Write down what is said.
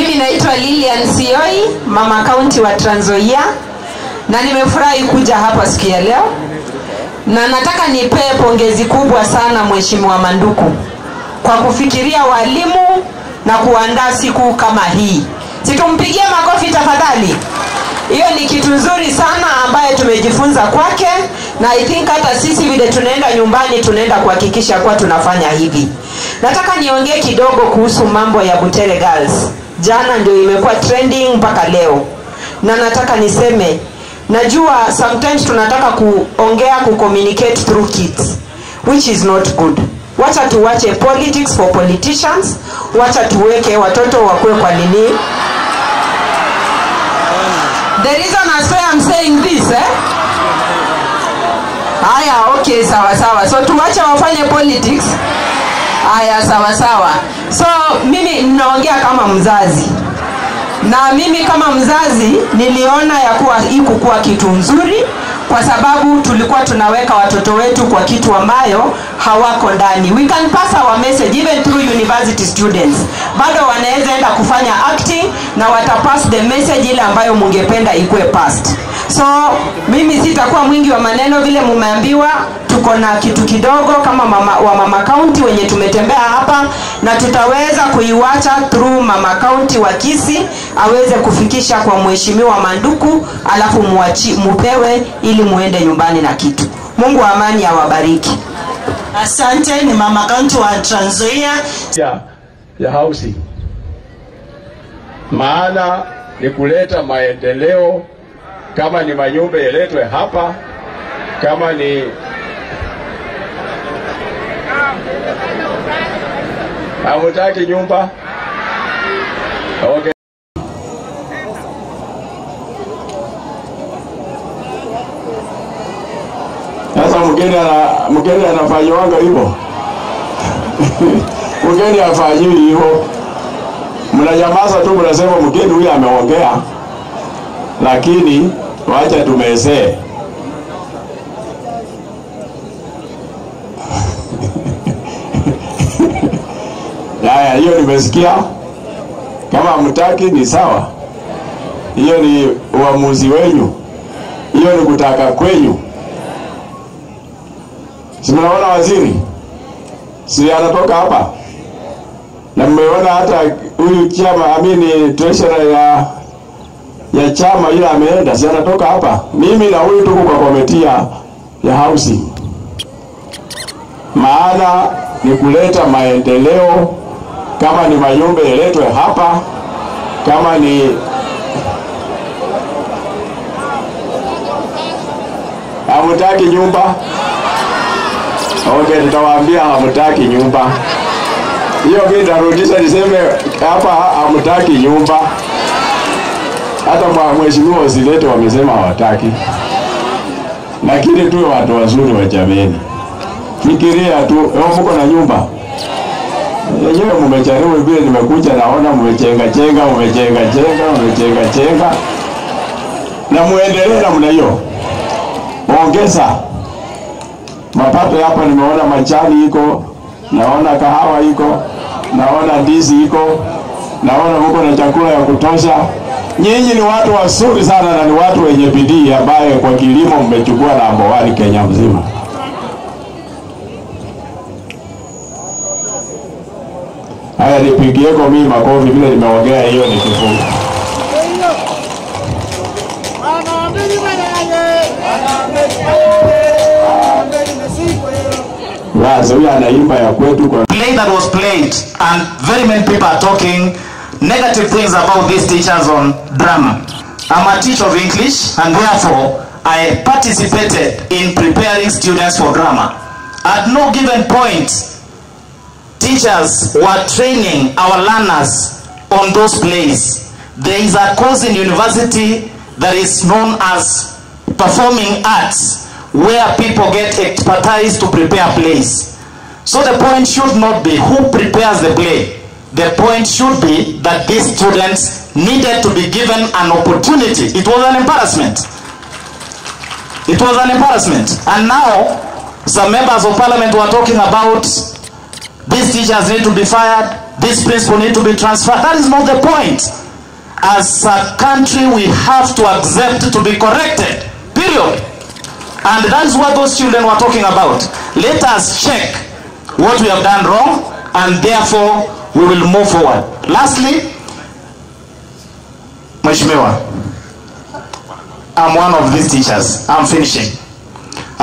Mimi naitwa Lilian Sioi, mama county wa Trans Nzoia, na nimefurahi kuja hapa siku ya leo. Na nataka nipee pongezi kubwa sana Mheshimiwa Manduku kwa kufikiria walimu na kuandaa siku kama hii. Situmpigie makofi tafadhali. Hiyo ni kitu nzuri sana ambaye tumejifunza kwake, na I think hata sisi vile tunaenda nyumbani tunaenda kuhakikisha kwa tunafanya hivi. Nataka niongee kidogo kuhusu mambo ya Butere Girls. Jana ndio imekuwa trending mpaka leo. Na nataka niseme, najua sometimes tunataka kuongea communicate through kids, which is not good. Wacha tuwache politics for politicians, wacha tuweke watoto wakue kwa nini. The reason as why I'm saying this, Aya, okay, sawa sawa. So tuwache wafanye politics. Aya, sawa sawa. So mimi ninaongea kama mzazi. Na mimi kama mzazi niliona ya kuwa ikuwa kitu nzuri, kwa sababu tulikuwa tunaweka watoto wetu kwa kitu ambayo hawako ndani. We can pass our message even through university students. Bado wanaweza enda kufanya acting na watapass the message ile ambayo mungependa ikue passed. So mimi sitakuwa mwingi wa maneno, vile mumeambiwa tuko na kitu kidogo kama mama county wenye tumetembea hapa, na tutaweza kuiwacha through mama county wa Kisii aweze kufikisha kwa Mheshimiwa Manduku, alafu mupewe ili muende nyumbani na kitu. Mungu wa amani awabariki. Asante. Ni mama county wa Trans Nzoia ya housing. Maana ni kuleta maendeleo, kama ni manyumba yaletwe hapa, kama ni hamutaki nyumba. Okay. Sasa mgeni anafanywa hivyo. Mgeni afanyiwi hivyo. Mnanyamaza tu, mnasema mgeni huyu ameongea. Lakini wacha tumezee. Haya, hiyo nimesikia. Kama mtaki ni sawa. Hiyo ni uamuzi wenu. Hiyo ni kutaka kwenyu. Si mnaona waziri? Si anatoka hapa? Na mmeona hata huyu chama treasurer ya chama ile ameenda, si anatoka hapa? Mimi na huyu tuko kwa komiti ya housing. Maana ni kuleta maendeleo, kama ni manyumba yaletwe hapa, kama ni hamutaki nyumba. Okay, nitawaambia hamutaki nyumba. Hiyo mimi nitarudisha niseme hapa hamutaki nyumba. Hata mheshimiwa Osilete wamesema hawataki. Lakini tuwe watu wazuri wa jamii. Fikiria tu, mko na nyumba. Yenyewe mmejaribu vile nimekuja naona mmechenga chenga. Na muendelee namna hiyo. Ongeza mapato hapa. Nimeona majani iko, naona kahawa iko, naona ndizi iko, naona mko na chakula ya kutosha. Nyinyi ni watu wazuri sana na ni watu wenye bidii ambaye kwa kilimo mmechukua namba 1 Kenya mzima. Haya, nipigie kwa mimi makofi vile nimeongea, hiyo ni kifungo. Play that was played, and very many people are talking negative things about these teachers on drama. I'm a teacher of English, and therefore I participated in preparing students for drama. At no given point, teachers were training our learners on those plays. There is a course in university that is known as performing arts, where people get expertise to prepare plays. So the point should not be who prepares the play. The point should be that these students needed to be given an opportunity. It was an embarrassment. It was an embarrassment. And now, some members of parliament were talking about these teachers need to be fired, this principle need to be transferred. That is not the point. As a country, we have to accept to be corrected, period. And that is what those children were talking about. Let us check what we have done wrong, and therefore we will move forward. Lastly, Mheshimiwa, I'm one of these teachers. I'm finishing.